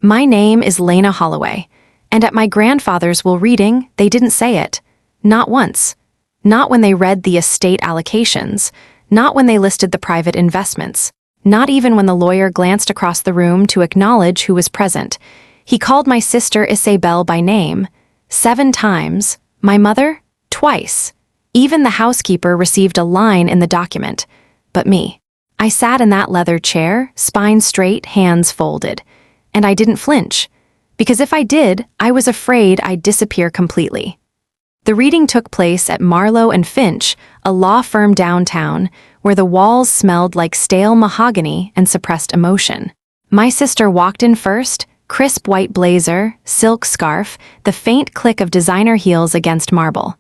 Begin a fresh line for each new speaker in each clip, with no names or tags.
My name is Lena Holloway, and at my grandfather's will reading, they didn't say it. Not once. Not when they read the estate allocations. Not when they listed the private investments. Not even when the lawyer glanced across the room to acknowledge who was present. He called my sister Isabel by name 7 times, my mother twice. Even the housekeeper received a line in the document. But me. I sat in that leather chair, spine straight, hands folded. And I didn't flinch. Because if I did, I was afraid I'd disappear completely. The reading took place at Marlowe and Finch, a law firm downtown, where the walls smelled like stale mahogany and suppressed emotion. My sister walked in first, crisp white blazer, silk scarf, the faint click of designer heels against marble.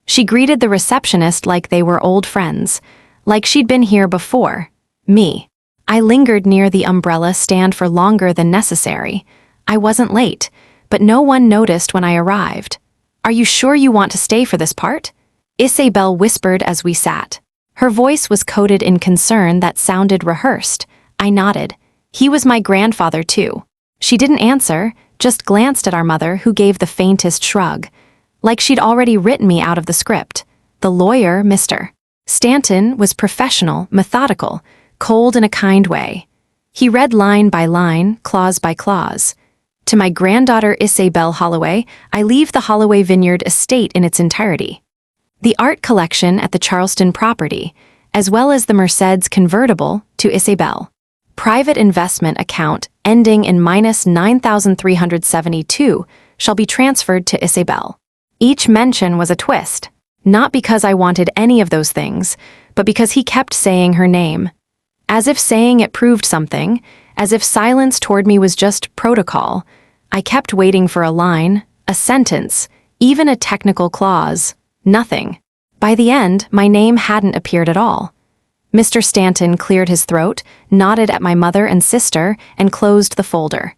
She greeted the receptionist like they were old friends, like she'd been here before. Me. I lingered near the umbrella stand for longer than necessary. I wasn't late, but no one noticed when I arrived. "Are you sure you want to stay for this part?" Isabel whispered as we sat. Her voice was coated in concern that sounded rehearsed. I nodded. He was my grandfather, too. She didn't answer, just glanced at our mother, who gave the faintest shrug. Like she'd already written me out of the script. The lawyer, Mr. Stanton, was professional, methodical, cold in a kind way. He read line by line, clause by clause. To my granddaughter Isabel Holloway, I leave the Holloway Vineyard estate in its entirety. The art collection at the Charleston property, as well as the Merced's convertible, to Isabel. Private investment account ending in -9,372 shall be transferred to Isabel. Each mention was a twist, not because I wanted any of those things, but because he kept saying her name. As if saying it proved something, as if silence toward me was just protocol. I kept waiting for a line, a sentence, even a technical clause. Nothing. By the end, my name hadn't appeared at all. Mr. Stanton cleared his throat, nodded at my mother and sister, and closed the folder.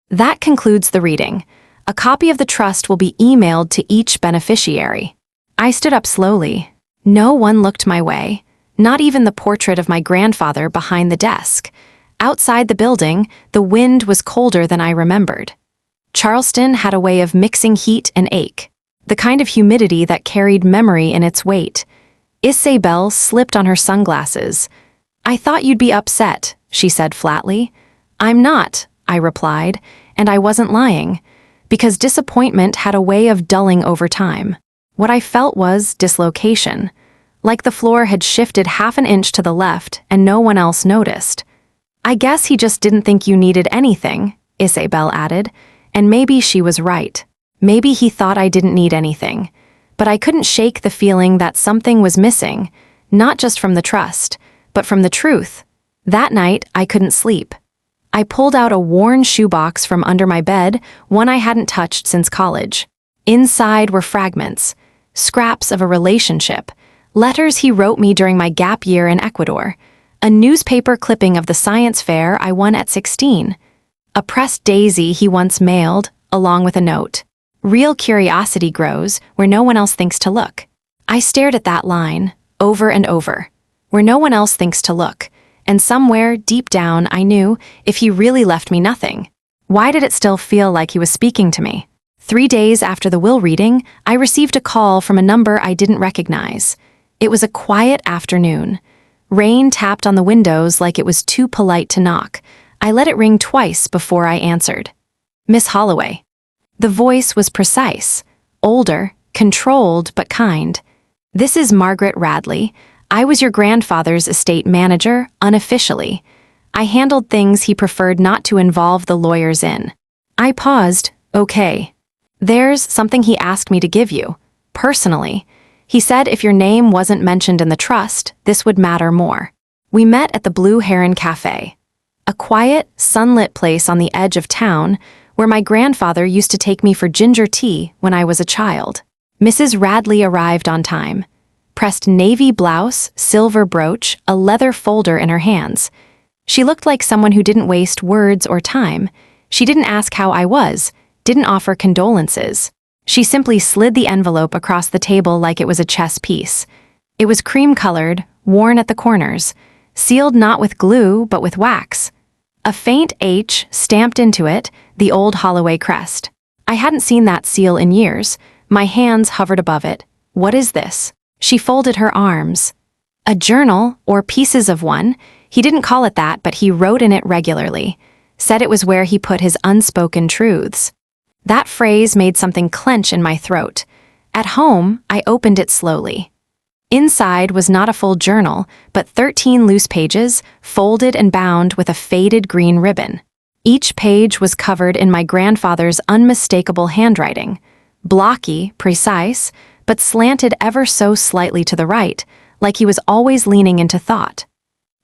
That concludes the reading. A copy of the trust will be emailed to each beneficiary. I stood up slowly. No one looked my way, not even the portrait of my grandfather behind the desk. Outside the building, the wind was colder than I remembered. Charleston had a way of mixing heat and ache, the kind of humidity that carried memory in its weight. Isabel slipped on her sunglasses. "I thought you'd be upset," she said flatly. "I'm not," I replied, and I wasn't lying, because disappointment had a way of dulling over time. What I felt was dislocation, like the floor had shifted half an inch to the left and no one else noticed. "I guess he just didn't think you needed anything," Isabel added, and maybe she was right. Maybe he thought I didn't need anything. But I couldn't shake the feeling that something was missing, not just from the trust, but from the truth. That night, I couldn't sleep. I pulled out a worn shoebox from under my bed, one I hadn't touched since college. Inside were fragments, scraps of a relationship, letters he wrote me during my gap year in Ecuador, a newspaper clipping of the science fair I won at 16, a pressed daisy he once mailed, along with a note. Real curiosity grows where no one else thinks to look. I stared at that line, over and over. Where no one else thinks to look. And somewhere, deep down, I knew, if he really left me nothing, why did it still feel like he was speaking to me? 3 days after the will reading, I received a call from a number I didn't recognize. It was a quiet afternoon. Rain tapped on the windows like it was too polite to knock. I let it ring twice before I answered. "Miss Holloway." The voice was precise, older, controlled but kind. "This is Margaret Radley. I was your grandfather's estate manager, unofficially. I handled things he preferred not to involve the lawyers in." I paused. "Okay. There's something he asked me to give you, personally. He said if your name wasn't mentioned in the trust, this would matter more." We met at the Blue Heron Cafe, a quiet, sunlit place on the edge of town where my grandfather used to take me for ginger tea when I was a child. Mrs. Radley arrived on time. Pressed navy blouse, silver brooch, a leather folder in her hands. She looked like someone who didn't waste words or time. She didn't ask how I was, didn't offer condolences. She simply slid the envelope across the table like it was a chess piece. It was cream-colored, worn at the corners, sealed not with glue but with wax. A faint H stamped into it, the old Holloway crest. I hadn't seen that seal in years. My hands hovered above it. What is this? She folded her arms. A journal, or pieces of one. He didn't call it that, but he wrote in it regularly. Said it was where he put his unspoken truths. That phrase made something clench in my throat. At home, I opened it slowly. Inside was not a full journal, but 13 loose pages, folded and bound with a faded green ribbon. Each page was covered in my grandfather's unmistakable handwriting. Blocky, precise, but slanted ever so slightly to the right, like he was always leaning into thought.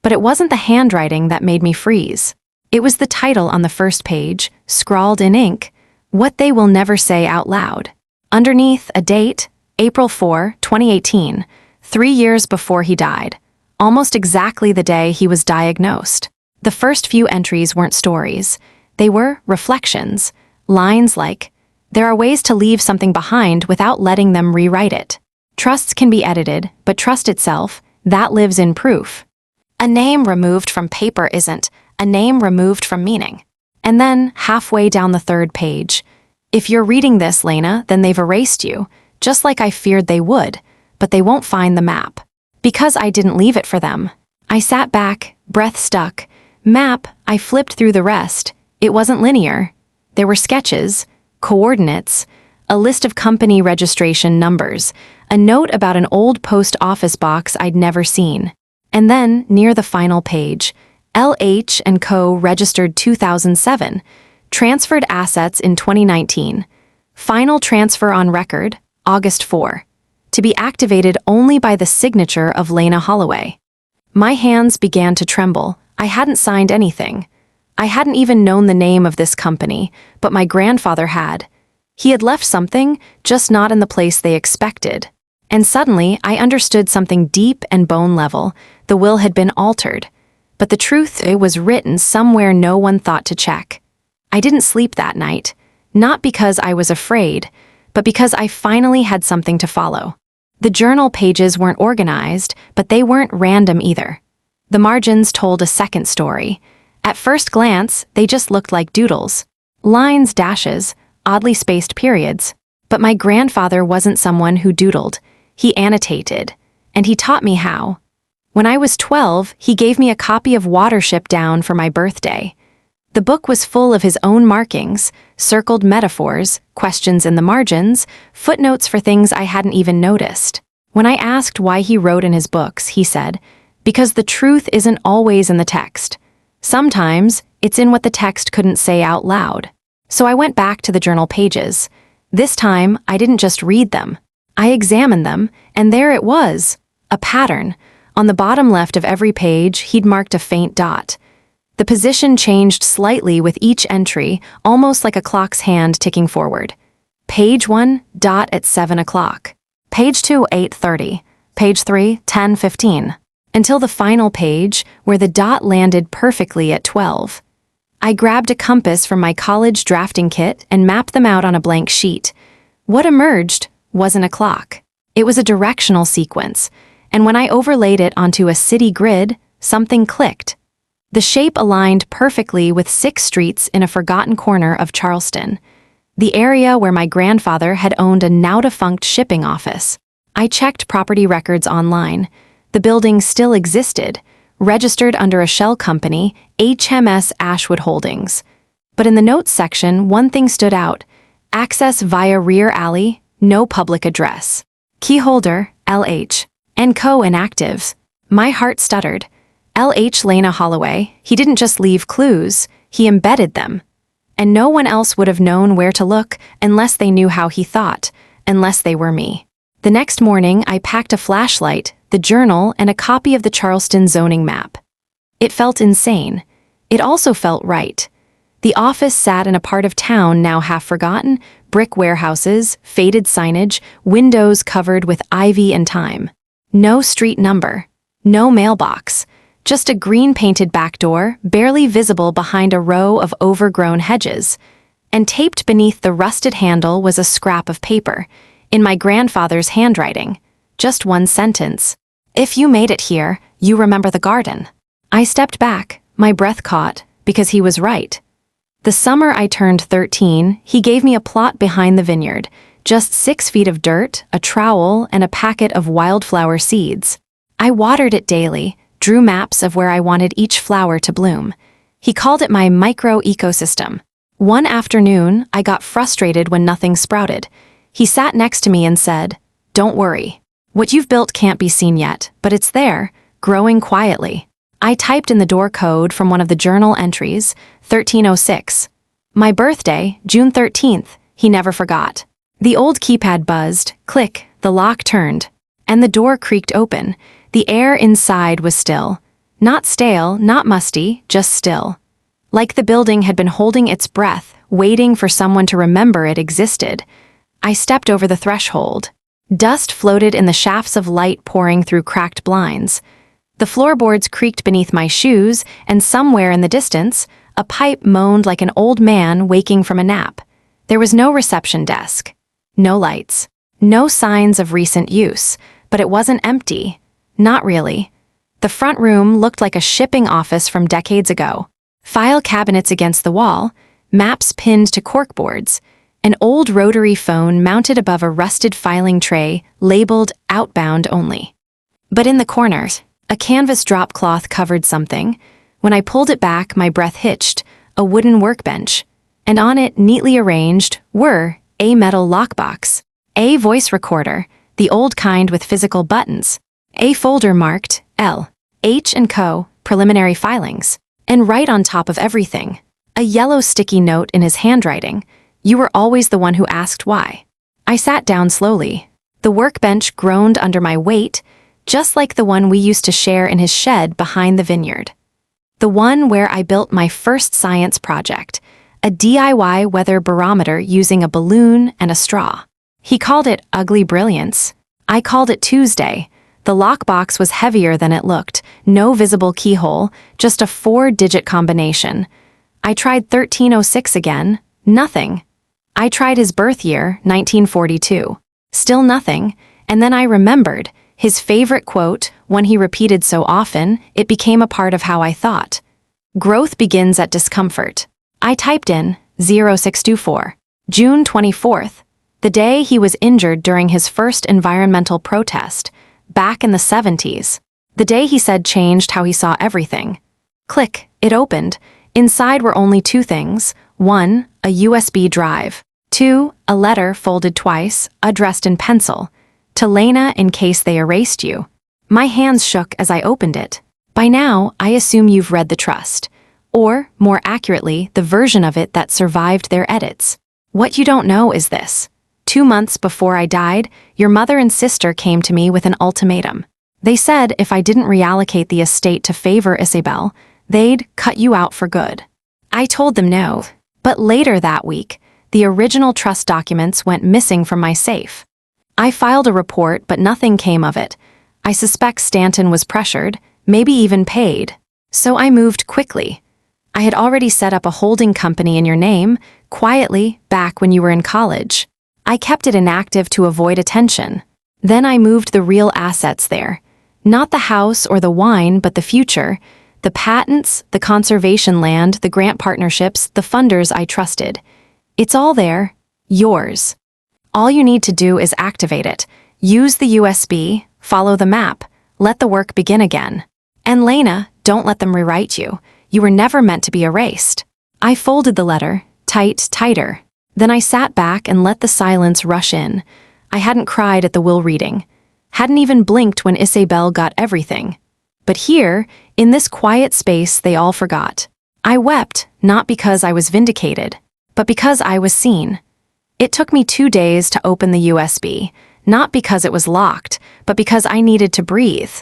But it wasn't the handwriting that made me freeze. It was the title on the first page, scrawled in ink, What They Will Never Say Out Loud. Underneath, a date, April 4, 2018, 3 years before he died, almost exactly the day he was diagnosed. The first few entries weren't stories. They were reflections, lines like, "There are ways to leave something behind without letting them rewrite it. Trusts can be edited, but trust itself, that lives in proof. A name removed from paper isn't, a name removed from meaning." And then, halfway down the third page, "If you're reading this, Lena, then they've erased you, just like I feared they would, but they won't find the map. Because I didn't leave it for them." I sat back, breath stuck. Map, I flipped through the rest. It wasn't linear. There were sketches, coordinates, a list of company registration numbers, a note about an old post office box I'd never seen. And then, near the final page, LH & Co. registered 2007, transferred assets in 2019. Final transfer on record, August 4. To be activated only by the signature of Lena Holloway. My hands began to tremble. I hadn't signed anything. I hadn't even known the name of this company, but my grandfather had. He had left something, just not in the place they expected. And suddenly, I understood something deep and bone level. The will had been altered. But the truth, it was written somewhere no one thought to check. I didn't sleep that night, not because I was afraid, but because I finally had something to follow. The journal pages weren't organized, but they weren't random either. The margins told a second story. At first glance, they just looked like doodles. Lines, dashes, oddly spaced periods. But my grandfather wasn't someone who doodled. He annotated. And he taught me how. When I was 12, he gave me a copy of Watership Down for my birthday. The book was full of his own markings, circled metaphors, questions in the margins, footnotes for things I hadn't even noticed. When I asked why he wrote in his books, he said, "Because the truth isn't always in the text. Sometimes, it's in what the text couldn't say out loud." So I went back to the journal pages. This time, I didn't just read them. I examined them, and there it was, a pattern. On the bottom left of every page, he'd marked a faint dot. The position changed slightly with each entry, almost like a clock's hand ticking forward. Page 1, dot at 7 o'clock. Page 2, 8:30. Page 3, 10:15. Until the final page, where the dot landed perfectly at 12. I grabbed a compass from my college drafting kit and mapped them out on a blank sheet. What emerged wasn't a clock. It was a directional sequence, and when I overlaid it onto a city grid, something clicked. The shape aligned perfectly with 6 streets in a forgotten corner of Charleston, the area where my grandfather had owned a now-defunct shipping office. I checked property records online. The building still existed, registered under a shell company, HMS Ashwood Holdings. But in the notes section, one thing stood out: access via rear alley, no public address. Key holder, LH. & Co. inactives. My heart stuttered. LH Lena Holloway, he didn't just leave clues, he embedded them. And no one else would have known where to look unless they knew how he thought, unless they were me. The next morning, I packed a flashlight, the journal, and a copy of the Charleston zoning map. It felt insane. It also felt right. The office sat in a part of town now half forgotten, brick warehouses, faded signage, windows covered with ivy and thyme. No street number. No mailbox. Just a green-painted back door, barely visible behind a row of overgrown hedges. And taped beneath the rusted handle was a scrap of paper, in my grandfather's handwriting. Just one sentence. "If you made it here, you remember the garden." I stepped back, my breath caught, because he was right. The summer I turned 13, he gave me a plot behind the vineyard, just 6 feet of dirt, a trowel, and a packet of wildflower seeds. I watered it daily, drew maps of where I wanted each flower to bloom. He called it my micro-ecosystem. One afternoon, I got frustrated when nothing sprouted. He sat next to me and said, "Don't worry. What you've built can't be seen yet, but it's there, growing quietly." I typed in the door code from one of the journal entries, 1306. My birthday, June 13th, he never forgot. The old keypad buzzed, click, the lock turned, and the door creaked open. The air inside was still. Not stale, not musty, just still. Like the building had been holding its breath, waiting for someone to remember it existed. I stepped over the threshold. Dust floated in the shafts of light pouring through cracked blinds. The floorboards creaked beneath my shoes, and somewhere in the distance, a pipe moaned like an old man waking from a nap. There was no reception desk. No lights. No signs of recent use, but it wasn't empty. Not really. The front room looked like a shipping office from decades ago. File cabinets against the wall, maps pinned to corkboards, an old rotary phone mounted above a rusted filing tray labeled outbound only. But in the corners, a canvas drop cloth covered something. When I pulled it back, my breath hitched, a wooden workbench, and on it, neatly arranged, were a metal lockbox, a voice recorder, the old kind with physical buttons, a folder marked L, H & Co. preliminary filings, and right on top of everything, a yellow sticky note in his handwriting. "You were always the one who asked why." I sat down slowly. The workbench groaned under my weight, just like the one we used to share in his shed behind the vineyard. The one where I built my first science project, a DIY weather barometer using a balloon and a straw. He called it ugly brilliance. I called it Tuesday. The lockbox was heavier than it looked, no visible keyhole, just a 4-digit combination. I tried 1306 again, nothing. I tried his birth year, 1942. Still nothing, and then I remembered his favorite quote, one he repeated so often, it became a part of how I thought. "Growth begins at discomfort." I typed in 0624, June 24th, the day he was injured during his first environmental protest, back in the 70s. The day he said changed how he saw everything. Click, it opened. Inside were only 2 things. 1, a USB drive. 2, a letter folded twice, addressed in pencil. "To Lena in case they erased you." My hands shook as I opened it. By now, I assume you've read the trust. Or, more accurately, the version of it that survived their edits. What you don't know is this. 2 months before I died, your mother and sister came to me with an ultimatum. They said if I didn't reallocate the estate to favor Isabel, they'd cut you out for good. I told them no, but later that week, the original trust documents went missing from my safe. I filed a report, but nothing came of it. I suspect Stanton was pressured, maybe even paid. So I moved quickly. I had already set up a holding company in your name, quietly, back when you were in college. I kept it inactive to avoid attention. Then I moved the real assets there. Not the house or the wine, but the future. The patents, the conservation land, the grant partnerships, the funders I trusted. It's all there. Yours. All you need to do is activate it. Use the USB, follow the map, let the work begin again. And Lena, don't let them rewrite you. You were never meant to be erased. I folded the letter, tighter. Then I sat back and let the silence rush in. I hadn't cried at the will reading. Hadn't even blinked when Isabel got everything. But here, in this quiet space, they all forgot. I wept, not because I was vindicated, but because I was seen. It took me 2 days to open the USB, not because it was locked, but because I needed to breathe.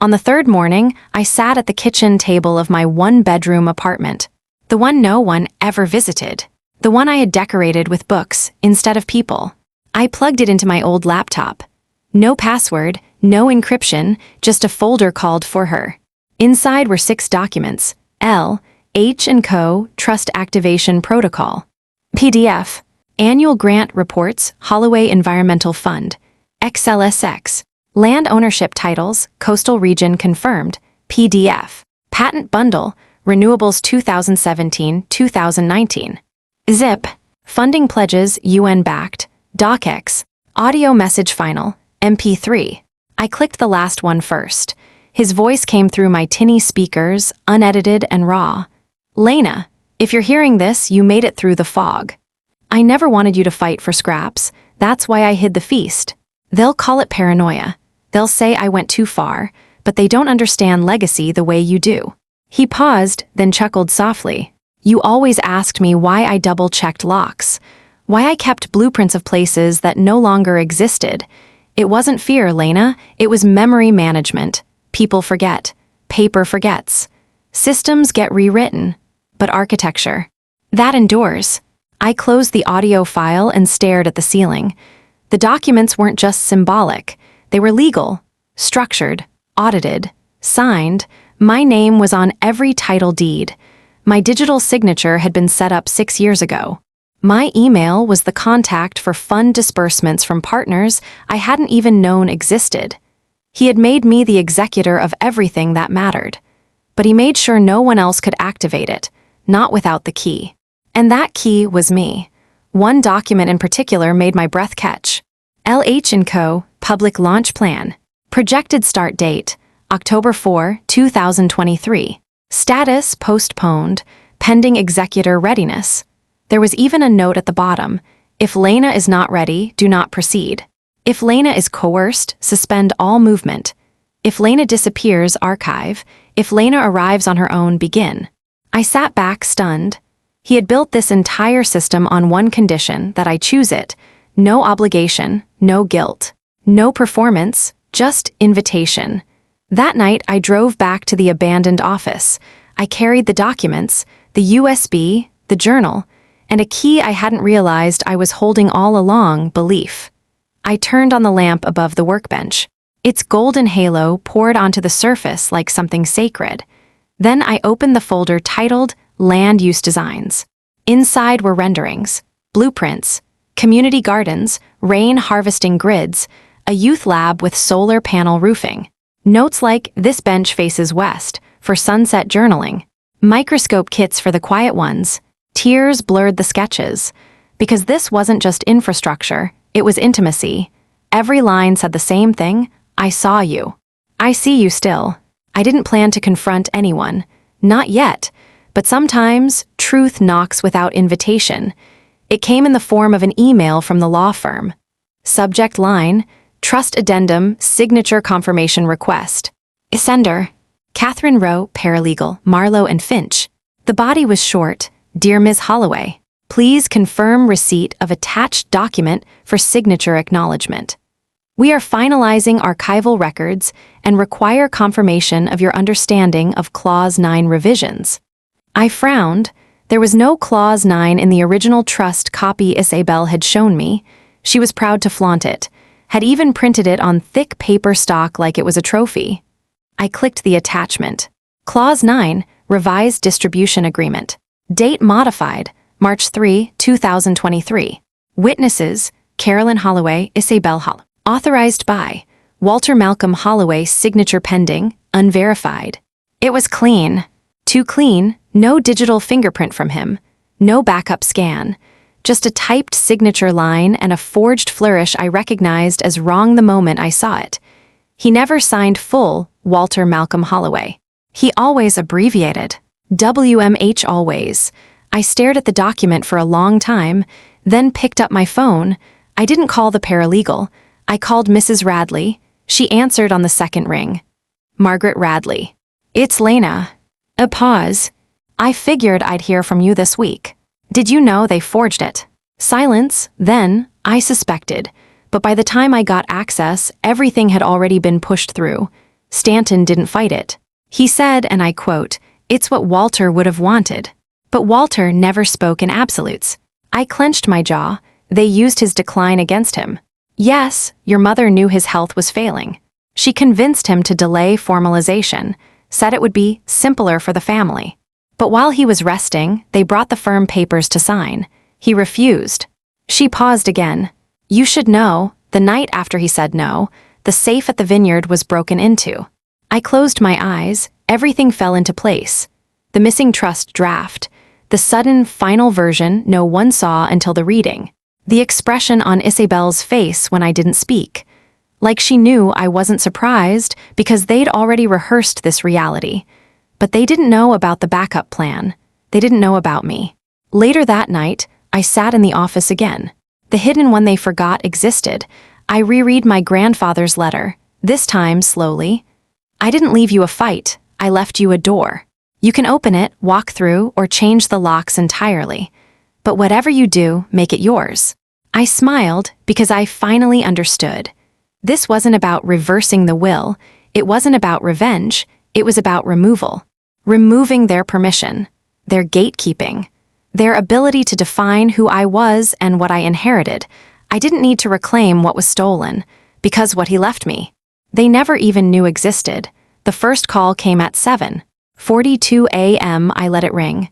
On the 3rd morning, I sat at the kitchen table of my 1-bedroom apartment, the one no one ever visited, the one I had decorated with books instead of people. I plugged it into my old laptop. No password, no encryption, just a folder called for her. Inside were 6 documents: L, H & Co. Trust Activation Protocol. PDF. Annual Grant Reports, Holloway Environmental Fund. XLSX. Land Ownership Titles, Coastal Region Confirmed. PDF. Patent Bundle, Renewables 2017-2019. Zip. Funding pledges UN-backed. DocX. Audio message final. MP3. I clicked the last one first. His voice came through my tinny speakers, unedited and raw. Lena, if you're hearing this, you made it through the fog. I never wanted you to fight for scraps. That's why I hid the feast. They'll call it paranoia. They'll say I went too far, but they don't understand legacy the way you do. He paused, then chuckled softly. You always asked me why I double-checked locks, why I kept blueprints of places that no longer existed. It wasn't fear, Lena. It was memory management. People forget. Paper forgets. Systems get rewritten. But architecture, that endures. I closed the audio file and stared at the ceiling. The documents weren't just symbolic. They were legal, structured, audited, signed. My name was on every title deed. My digital signature had been set up 6 years ago. My email was the contact for fund disbursements from partners I hadn't even known existed. He had made me the executor of everything that mattered. But he made sure no one else could activate it, not without the key. And that key was me. One document in particular made my breath catch. LH & Co. Public Launch Plan. Projected start date, October 4, 2023. Status postponed, pending executor readiness. There was even a note at the bottom. If Lena is not ready, do not proceed. If Lena is coerced, suspend all movement. If Lena disappears, archive. If Lena arrives on her own, begin. I sat back, stunned. He had built this entire system on one condition, that I choose it. No obligation, no guilt. No performance, just invitation. That night, I drove back to the abandoned office. I carried the documents, the USB, the journal, and a key I hadn't realized I was holding all along, belief. I turned on the lamp above the workbench. Its golden halo poured onto the surface like something sacred. Then I opened the folder titled Land Use Designs. Inside were renderings, blueprints, community gardens, rain harvesting grids, a youth lab with solar panel roofing. Notes like, this bench faces west, for sunset journaling. Microscope kits for the quiet ones. Tears blurred the sketches. Because this wasn't just infrastructure, it was intimacy. Every line said the same thing, I saw you. I see you still. I didn't plan to confront anyone. Not yet. But sometimes, truth knocks without invitation. It came in the form of an email from the law firm. Subject line, Trust Addendum, Signature Confirmation Request. Sender, Catherine Rowe, Paralegal, Marlowe and Finch. The body was short, Dear Ms. Holloway, please confirm receipt of attached document for signature acknowledgement. We are finalizing archival records and require confirmation of your understanding of Clause 9 revisions. I frowned. There was no Clause 9 in the original trust copy Isabel had shown me. She was proud to flaunt it, had even printed it on thick paper stock like it was a trophy. I clicked the attachment. Clause 9, Revised Distribution Agreement. Date modified, March 3, 2023. Witnesses, Carolyn Holloway, Isabel Holloway. Authorized by Walter Malcolm Holloway, signature pending, unverified. It was clean. Too clean, no digital fingerprint from him, no backup scan, just a typed signature line and a forged flourish I recognized as wrong the moment I saw it. He never signed full Walter Malcolm Holloway. He always abbreviated. WMH always. I stared at the document for a long time, then picked up my phone. I didn't call the paralegal. I called Mrs. Radley. She answered on the second ring. Margaret Radley. It's Lena. A pause. I figured I'd hear from you this week. Did you know they forged it? Silence, then, I suspected. But by the time I got access, everything had already been pushed through. Stanton didn't fight it. He said, and I quote, "It's what Walter would have wanted." But Walter never spoke in absolutes. I clenched my jaw. They used his decline against him. Yes, your mother knew his health was failing. She convinced him to delay formalization, said it would be simpler for the family. But while he was resting, they brought the firm papers to sign. He refused. She paused again. You should know, the night after he said no, the safe at the vineyard was broken into. I closed my eyes, everything fell into place. The missing trust draft. The sudden, final version no one saw until the reading. The expression on Isabel's face when I didn't speak. Like she knew I wasn't surprised because they'd already rehearsed this reality. But they didn't know about the backup plan. They didn't know about me. Later that night, I sat in the office again. The hidden one they forgot existed. I reread my grandfather's letter, this time slowly. I didn't leave you a fight, I left you a door. You can open it, walk through, or change the locks entirely. But whatever you do, make it yours. I smiled because I finally understood. This wasn't about reversing the will, it wasn't about revenge, it was about removal. Removing their permission, their gatekeeping, their ability to define who I was and what I inherited. I didn't need to reclaim what was stolen, because what he left me. They never even knew existed. The first call came at 7:42 a.m. I let it ring.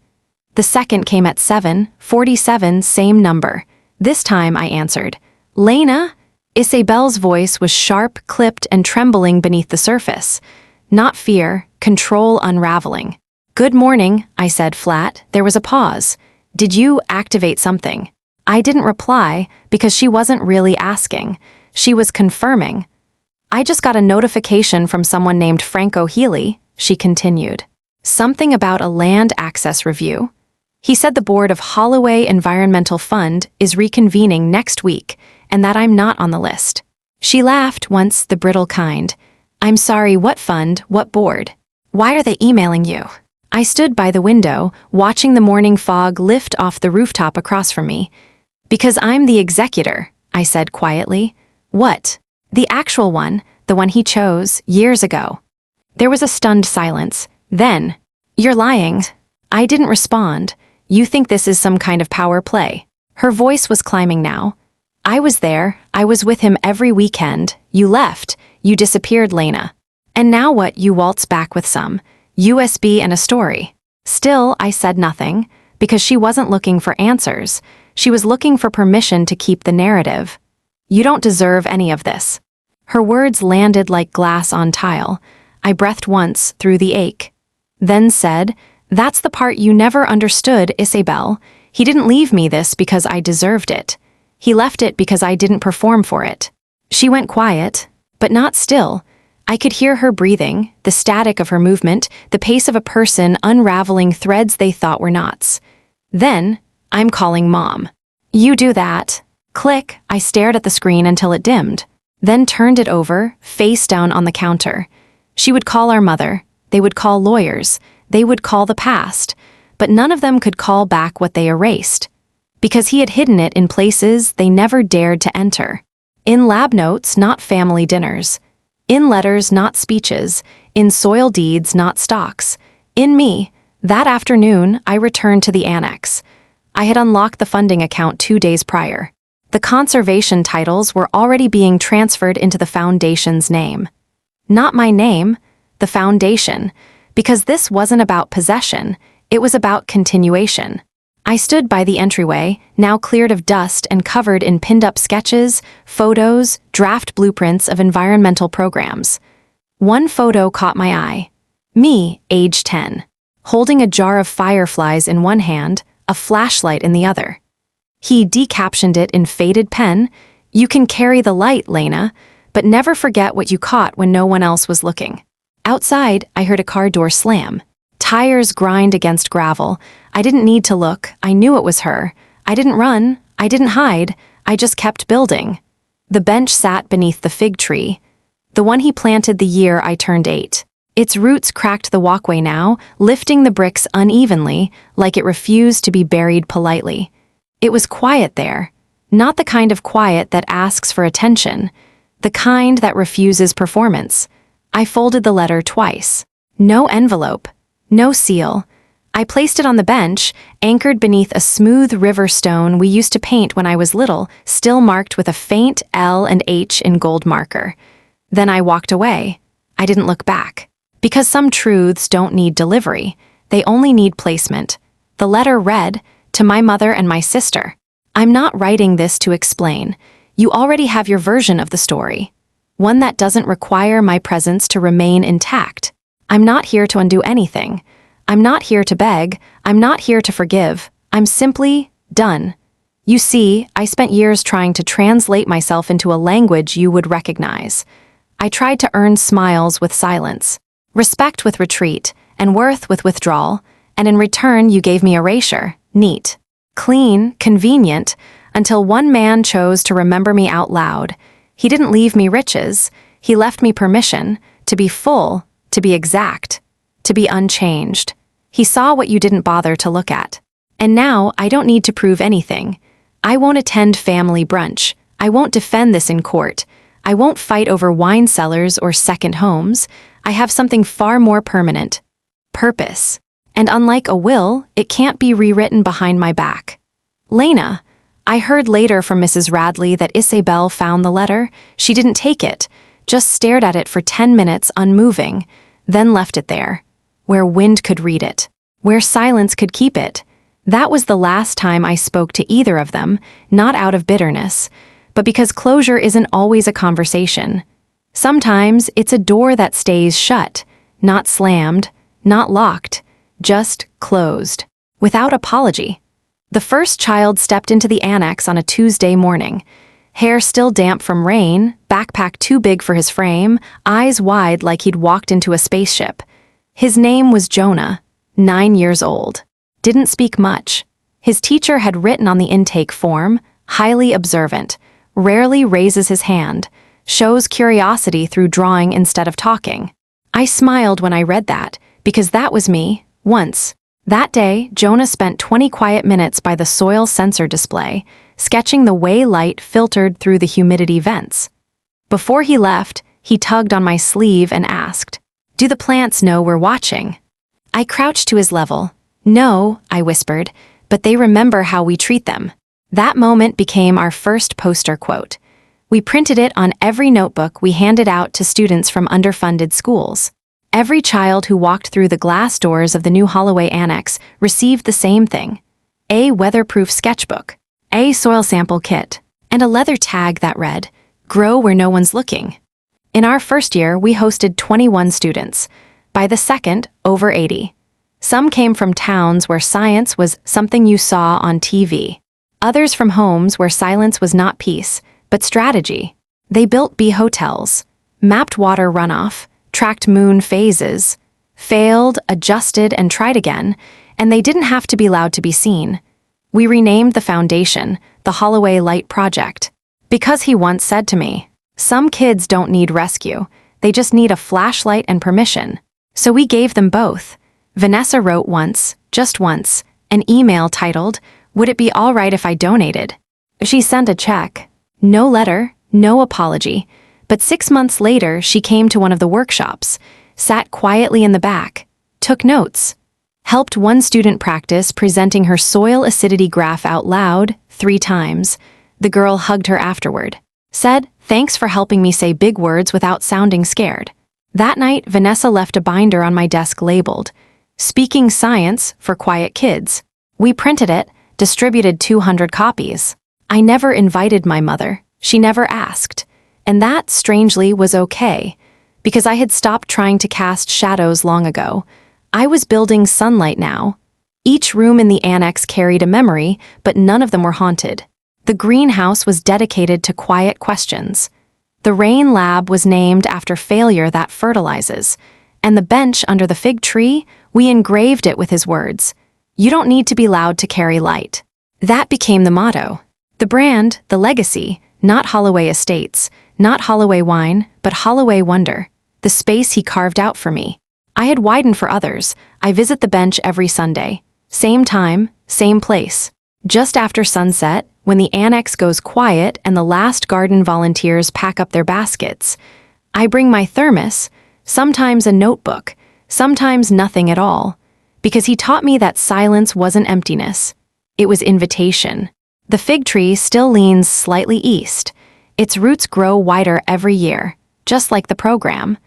The second came at 7:47, same number. This time I answered. Lena? Isabel's voice was sharp, clipped, and trembling beneath the surface. Not fear, control unraveling. Good morning, I said flat. There was a pause. Did you activate something? I didn't reply because she wasn't really asking. She was confirming. I just got a notification from someone named Franco Healy, she continued. Something about a land access review. He said the board of Holloway Environmental Fund is reconvening next week and that I'm not on the list. She laughed once, the brittle kind. I'm sorry, what fund, what board? Why are they emailing you? I stood by the window, watching the morning fog lift off the rooftop across from me. Because I'm the executor, I said quietly. What? The actual one, the one he chose, years ago. There was a stunned silence. Then, you're lying. I didn't respond. You think this is some kind of power play. Her voice was climbing now. I was there, I was with him every weekend. You left, you disappeared, Lena. And now what? You waltz back with some USB and a story. Still, I said nothing, because she wasn't looking for answers. She was looking for permission to keep the narrative. You don't deserve any of this. Her words landed like glass on tile. I breathed once through the ache. Then said, that's the part you never understood, Isabel. He didn't leave me this because I deserved it. He left it because I didn't perform for it. She went quiet, but not still. I could hear her breathing, the static of her movement, the pace of a person unraveling threads they thought were knots. Then, I'm calling Mom. You do that. Click, I stared at the screen until it dimmed, then turned it over, face down on the counter. She would call our mother, they would call lawyers, they would call the past, but none of them could call back what they erased. Because he had hidden it in places they never dared to enter. In lab notes, not family dinners. In letters, not speeches. In soil deeds, not stocks. In me. That afternoon, I returned to the annex. I had unlocked the funding account 2 days prior. The conservation titles were already being transferred into the foundation's name. Not my name, the foundation, because this wasn't about possession, it was about continuation. I stood by the entryway, now cleared of dust and covered in pinned-up sketches, photos, draft blueprints of environmental programs. One photo caught my eye. Me, age 10, holding a jar of fireflies in one hand, a flashlight in the other. He decaptioned it in faded pen, "You can carry the light, Lena, but never forget what you caught when no one else was looking." Outside, I heard a car door slam. Tires grind against gravel. I didn't need to look, I knew it was her. I didn't run, I didn't hide, I just kept building. The bench sat beneath the fig tree, the one he planted the year I turned 8. Its roots cracked the walkway now, lifting the bricks unevenly, like it refused to be buried politely. It was quiet there, not the kind of quiet that asks for attention, the kind that refuses performance. I folded the letter twice. No envelope, no seal. I placed it on the bench, anchored beneath a smooth river stone we used to paint when I was little, still marked with a faint L and H in gold marker. Then I walked away. I didn't look back. Because some truths don't need delivery, they only need placement. The letter read, "To my mother and my sister. I'm not writing this to explain. You already have your version of the story. One that doesn't require my presence to remain intact. I'm not here to undo anything. I'm not here to beg, I'm not here to forgive, I'm simply done. You see, I spent years trying to translate myself into a language you would recognize. I tried to earn smiles with silence, respect with retreat, and worth with withdrawal, and in return you gave me erasure, neat, clean, convenient, until one man chose to remember me out loud. He didn't leave me riches, he left me permission to be full, to be exact, to be unchanged. He saw what you didn't bother to look at. And now I don't need to prove anything. I won't attend family brunch. I won't defend this in court. I won't fight over wine cellars or second homes. I have something far more permanent. Purpose. And unlike a will, it can't be rewritten behind my back. Lena, I heard later from Mrs. Radley that Isabel found the letter. She didn't take it, just stared at it for 10 minutes unmoving, then left it there, where wind could read it, where silence could keep it. That was the last time I spoke to either of them, not out of bitterness, but because closure isn't always a conversation. Sometimes it's a door that stays shut, not slammed, not locked, just closed, without apology. The first child stepped into the annex on a Tuesday morning, hair still damp from rain, backpack too big for his frame, eyes wide like he'd walked into a spaceship. His name was Jonah, 9 years old. Didn't speak much. His teacher had written on the intake form, highly observant, rarely raises his hand, shows curiosity through drawing instead of talking. I smiled when I read that, because that was me, once. That day, Jonah spent 20 quiet minutes by the soil sensor display, sketching the way light filtered through the humidity vents. Before he left, he tugged on my sleeve and asked, "Do the plants know we're watching?" I crouched to his level. "No," I whispered, "but they remember how we treat them." That moment became our first poster quote. We printed it on every notebook we handed out to students from underfunded schools. Every child who walked through the glass doors of the new Holloway Annex received the same thing: a weatherproof sketchbook, a soil sample kit, and a leather tag that read, "Grow where no one's looking." In our first year, we hosted 21 students. By the second, over 80. Some came from towns where science was something you saw on TV. Others from homes where silence was not peace, but strategy. They built bee hotels, mapped water runoff, tracked moon phases, failed, adjusted, and tried again, and they didn't have to be loud to be seen. We renamed the foundation, the Holloway Light Project, because he once said to me, "Some kids don't need rescue, they just need a flashlight and permission." So we gave them both. Vanessa wrote once, just once, an email titled, "Would it be all right if I donated?" She sent a check. No letter, no apology. But 6 months later, she came to one of the workshops, sat quietly in the back, took notes, helped one student practice presenting her soil acidity graph out loud 3 times. The girl hugged her afterward, said, "Thanks for helping me say big words without sounding scared." That night, Vanessa left a binder on my desk labeled, "Speaking Science for Quiet Kids." We printed it, distributed 200 copies. I never invited my mother. She never asked. And that, strangely, was okay, because I had stopped trying to cast shadows long ago. I was building sunlight now. Each room in the annex carried a memory, but none of them were haunted. The greenhouse was dedicated to quiet questions. The rain lab was named after failure that fertilizes. And the bench under the fig tree, we engraved it with his words, "You don't need to be loud to carry light." That became the motto. The brand, the legacy, not Holloway Estates, not Holloway Wine, but Holloway Wonder, the space he carved out for me. I had widened for others. I visit the bench every Sunday. Same time, same place. Just after sunset, when the annex goes quiet and the last garden volunteers pack up their baskets, I bring my thermos, sometimes a notebook, sometimes nothing at all, because he taught me that silence wasn't emptiness. It was invitation. The fig tree still leans slightly east. Its roots grow wider every year, just like the program.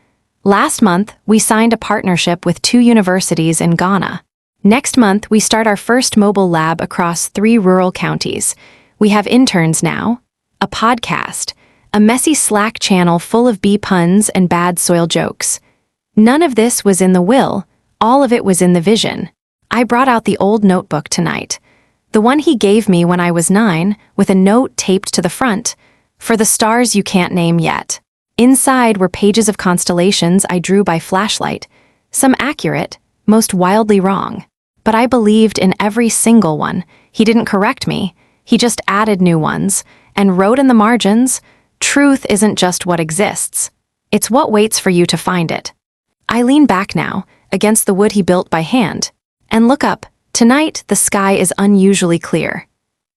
Last month, we signed a partnership with 2 universities in Ghana. Next month, we start our first mobile lab across 3 rural counties. We have interns now, a podcast, a messy Slack channel full of bee puns and bad soil jokes. None of this was in the will. all of it was in the vision. I brought out the old notebook tonight. The one he gave me when I was 9, with a note taped to the front, "For the stars you can't name yet." Inside were pages of constellations I drew by flashlight, some accurate, most wildly wrong. But I believed in every single one. He didn't correct me. He just added new ones, and wrote in the margins, "Truth isn't just what exists. It's what waits for you to find it." I lean back now, against the wood he built by hand, and look up. Tonight, the sky is unusually clear.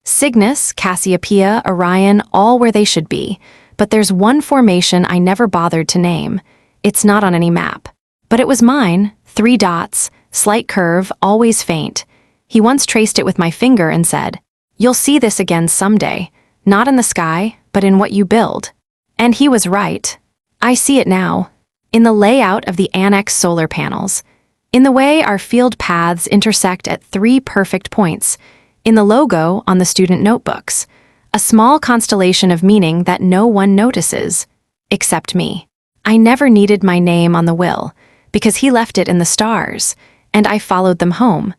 Cygnus, Cassiopeia, Orion, all where they should be, but there's one formation I never bothered to name. It's not on any map. But it was mine, 3 dots, slight curve, always faint. He once traced it with my finger and said, "You'll see this again someday, not in the sky, but in what you build." And he was right. I see it now, in the layout of the annex solar panels, in the way our field paths intersect at 3 perfect points, in the logo on the student notebooks, a small constellation of meaning that no one notices, except me. I never needed my name on the will, because he left it in the stars, and I followed them home.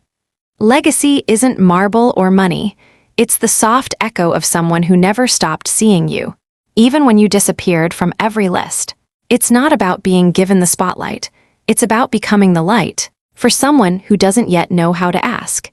Legacy isn't marble or money. It's the soft echo of someone who never stopped seeing you, even when you disappeared from every list. It's not about being given the spotlight. It's about becoming the light, for someone who doesn't yet know how to ask.